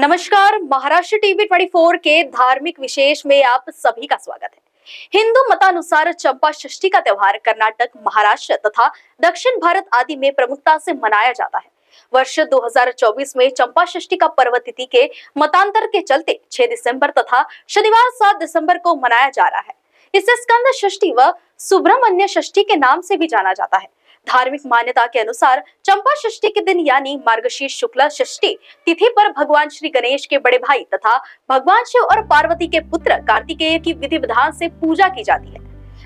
नमस्कार, महाराष्ट्र टीवी 24 के धार्मिक विशेष में आप सभी का स्वागत है। हिंदू मतानुसार चंपा षष्ठी का त्योहार कर्नाटक, महाराष्ट्र तथा दक्षिण भारत आदि में प्रमुखता से मनाया जाता है। वर्ष 2024 में चंपा षष्ठी का पर्व तिथि के मतांतर के चलते 6 दिसंबर तथा शनिवार 7 दिसंबर को मनाया जा रहा है। इसे स्कंद षष्ठी व सुब्रमण्य षष्ठी के नाम से भी जाना जाता है। धार्मिक मान्यता के अनुसार चंपा षष्ठी के दिन यानी मार्गशीर्ष शुक्ल षष्ठी तिथि पर भगवान श्री गणेश के बड़े भाई तथा भगवान शिव और पार्वती के पुत्र कार्तिकेय की विधि विधान से पूजा की जाती है।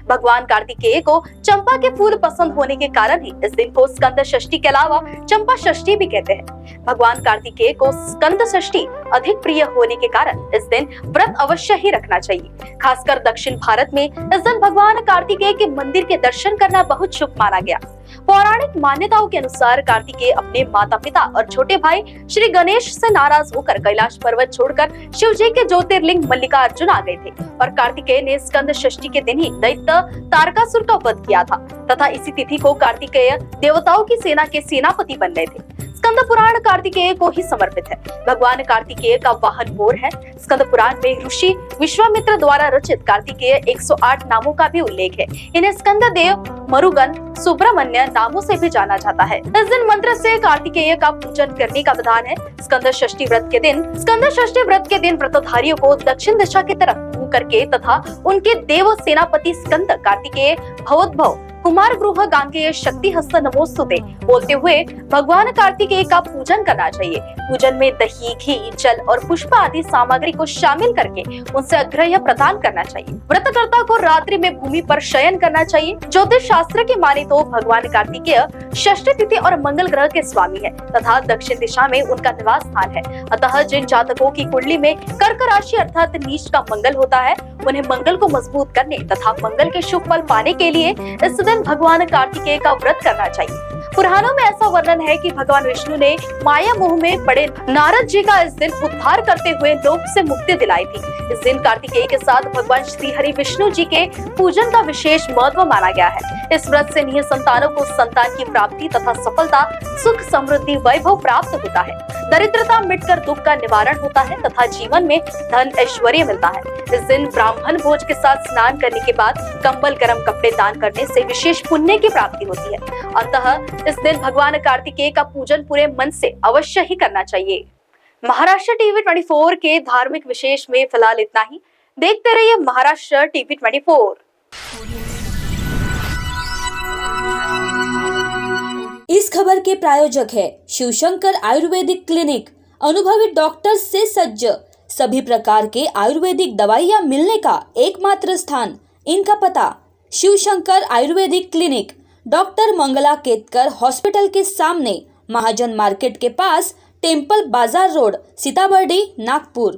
भगवान कार्तिकेय को चंपा के फूल पसंद होने के कारण ही इस दिन को स्कंद षष्ठी के अलावा चंपा षष्ठी भी कहते हैं। भगवान कार्तिकेय को स्कंद षष्ठी अधिक प्रिय होने के कारण इस दिन व्रत अवश्य ही रखना चाहिए। खासकर दक्षिण भारत में इस दिन भगवान कार्तिकेय के मंदिर के दर्शन करना बहुत शुभ माना गया। पौराणिक मान्यताओं के अनुसार कार्तिकेय अपने माता पिता और छोटे भाई श्री गणेश से नाराज होकर कैलाश पर्वत छोड़कर शिव जी के ज्योतिर्लिंग मल्लिकार्जुन आ गए थे और कार्तिकेय ने स्कंद षष्ठी के दिन ही दैत्य तारकासुर का वध किया था तथा इसी तिथि को कार्तिकेय देवताओं की सेना के सेनापति बन गए थे। स्कंद पुराण कार्तिकेय को ही समर्पित है। भगवान कार्तिकेय का वाहन मोर है। स्कंद पुराण में ऋषि विश्वामित्र द्वारा रचित कार्तिकेय 108 नामों का भी उल्लेख है। इन्हें स्कंद देव, मरुगन, सुब्रमण्य नामों से भी जाना जाता है। इस दिन मंत्र से कार्तिकेय का पूजन करने का विधान है। स्कंद षष्ठी व्रत के दिन व्रतधारियों को दक्षिण दिशा की तरफ मुंह करके तथा उनके देव सेनापति स्कंद कार्तिकेय भवोद्भव कुमार गृह गांगेय शक्ति हस्त नमोस्तुते बोलते हुए भगवान कार्तिकेय का पूजन करना चाहिए। पूजन में दही, घी, जल और पुष्प आदि सामग्री को शामिल करके उनसे अग्रह्य प्रदान करना चाहिए। व्रतकर्ता को रात्रि में भूमि पर शयन करना चाहिए। ज्योतिष शास्त्र की माने तो भगवान कार्तिकेय षष्ठी तिथि और मंगल ग्रह के स्वामी है तथा दक्षिण दिशा में उनका निवास स्थान है। अतः जिन जातकों की कुंडली में कर्क राशि अर्थात नीच का मंगल होता है, उन्हें मंगल को मजबूत करने तथा मंगल के शुभ फल पाने के लिए इस दिन भगवान कार्तिकेय का व्रत करना चाहिए। पुराणों में ऐसा वर्णन है कि भगवान विष्णु ने माया मोह में पड़े नारद जी का इस दिन उद्धार करते हुए लोक से मुक्ति दिलाई थी। इस दिन कार्तिकेय के साथ भगवान श्री हरि विष्णु जी के पूजन का विशेष महत्व माना गया है। इस व्रत से निहित संतानों को संतान की प्राप्ति तथा सफलता, सुख, समृद्धि, वैभव प्राप्त होता है। दरिद्रता मिटकर दुख का निवारण होता है तथा जीवन में धन ऐश्वर्य मिलता है। इस दिन ब्राह्मण भोज के साथ स्नान करने के बाद कंबल, गर्म कपड़े दान करने से विशेष पुण्य की प्राप्ति होती है। अतः इस दिन भगवान कार्तिकेय का पूजन पूरे मन से अवश्य ही करना चाहिए। महाराष्ट्र टीवी 24 के धार्मिक विशेष में फिलहाल इतना ही। देखते रहिए महाराष्ट्र टीवी 24। इस खबर के प्रायोजक है शिवशंकर आयुर्वेदिक क्लिनिक। अनुभवी डॉक्टर से सज्ज, सभी प्रकार के आयुर्वेदिक दवाइयाँ मिलने का एकमात्र स्थान। इनका पता Shivshankar Ayurvedic clinic, doctor Mangala Ketkar hospital के सामने, महाजन मार्केट के पास, टेम्पल बाजार रोड, सीताबर्डी, नागपुर।